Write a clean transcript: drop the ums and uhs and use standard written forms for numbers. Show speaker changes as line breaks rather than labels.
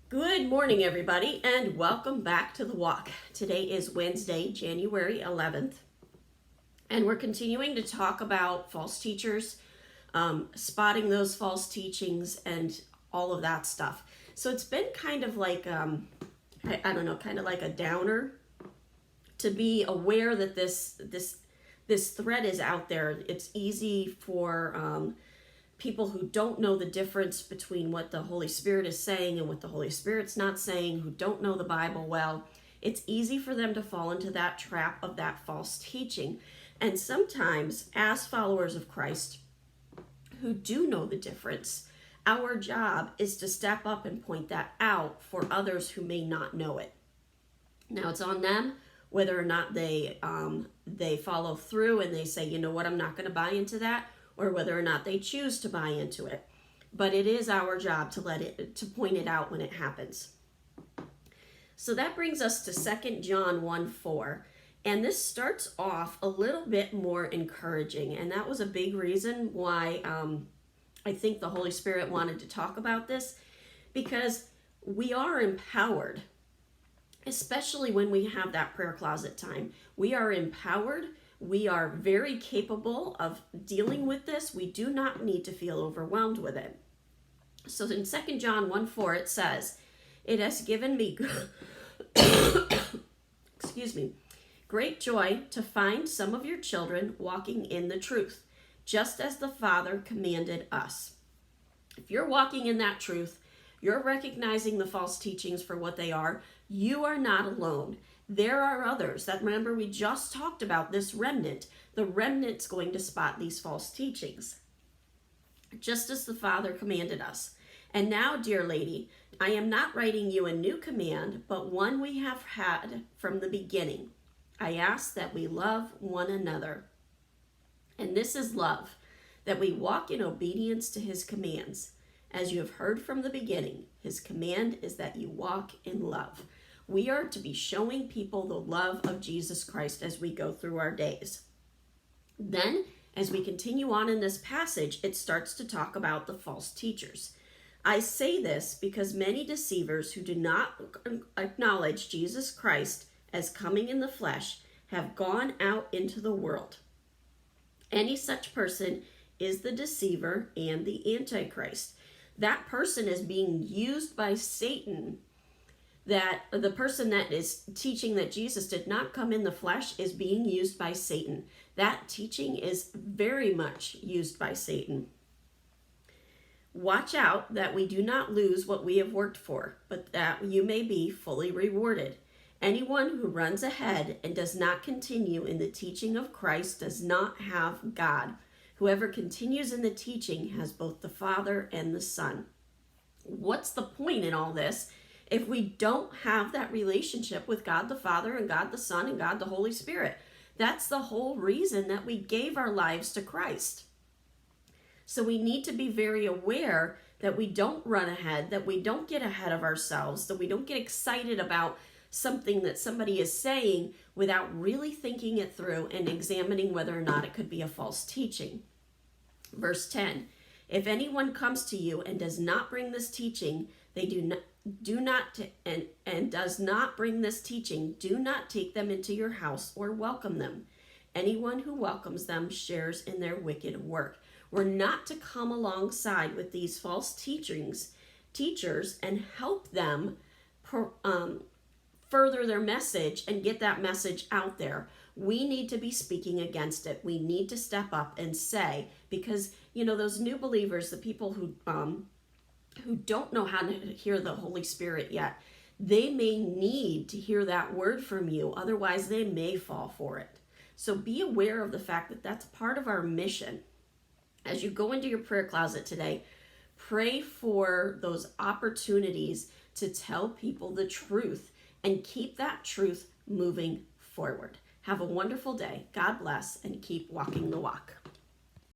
Good morning, everybody, and welcome back to The Walk. Today is Wednesday, January 11th, and we're continuing to talk about false teachers, spotting those false teachings, and all of that stuff. So it's been kind of like, I don't know, kind of like a downer to be aware that this threat is out there. It's easy for people who don't know the difference between what the Holy Spirit is saying and what the Holy Spirit's not saying, who don't know the Bible well. It's easy for them to fall into that trap of that false teaching. And sometimes, as followers of Christ who do know the difference, our job is to step up and point that out for others who may not know it. Now, it's on them whether or not they follow through and they say, you know what, I'm not going to buy into that, or whether or not they choose to buy into it. But it is our job to point it out when it happens. So that brings us to 2 John 1:4. And this starts off a little bit more encouraging. And that was a big reason why I think the Holy Spirit wanted to talk about this, because we are empowered, especially when we have that prayer closet time. We are empowered. We are very capable of dealing with this. We do not need to feel overwhelmed with it. So in 2 John 1:4, it says, "It has given me excuse me, great joy to find some of your children walking in the truth, just as the Father commanded us." If you're walking in that truth, you're recognizing the false teachings for what they are, you are not alone. There are others that, remember, we just talked about this remnant. The remnant's going to spot these false teachings, just as the Father commanded us. And now, dear lady, I am not writing you a new command, but one we have had from the beginning. I ask that we love one another. And this is love, that we walk in obedience to his commands. As you have heard from the beginning, his command is that you walk in love. We are to be showing people the love of Jesus Christ as we go through our days. Then, as we continue on in this passage, it starts to talk about the false teachers. I say this because many deceivers who do not acknowledge Jesus Christ as coming in the flesh have gone out into the world. Any such person is the deceiver and the Antichrist. That person is being used by Satan. That the person that is teaching that Jesus did not come in the flesh is being used by Satan. That teaching is very much used by Satan. Watch out that we do not lose what we have worked for, but that you may be fully rewarded. Anyone who runs ahead and does not continue in the teaching of Christ does not have God. Whoever continues in the teaching has both the Father and the Son. What's the point in all this if we don't have that relationship with God the Father and God the Son and God the Holy Spirit? That's the whole reason that we gave our lives to Christ. So we need to be very aware that we don't run ahead, that we don't get ahead of ourselves, that we don't get excited about something that somebody is saying without really thinking it through and examining whether or not it could be a false teaching. Verse 10, if anyone comes to you and does not bring this teaching, and does not bring this teaching, do not take them into your house or welcome them. Anyone who welcomes them shares in their wicked work. We're not to come alongside with these false teachers and help them further their message and get that message out there. We need to be speaking against it. We need to step up and say, because, you know, those new believers, the people who don't know how to hear the Holy Spirit yet, they may need to hear that word from you. Otherwise, they may fall for it. So be aware of the fact that that's part of our mission. As you go into your prayer closet today, pray for those opportunities to tell people the truth and keep that truth moving forward. Have a wonderful day. God bless, and keep walking the walk.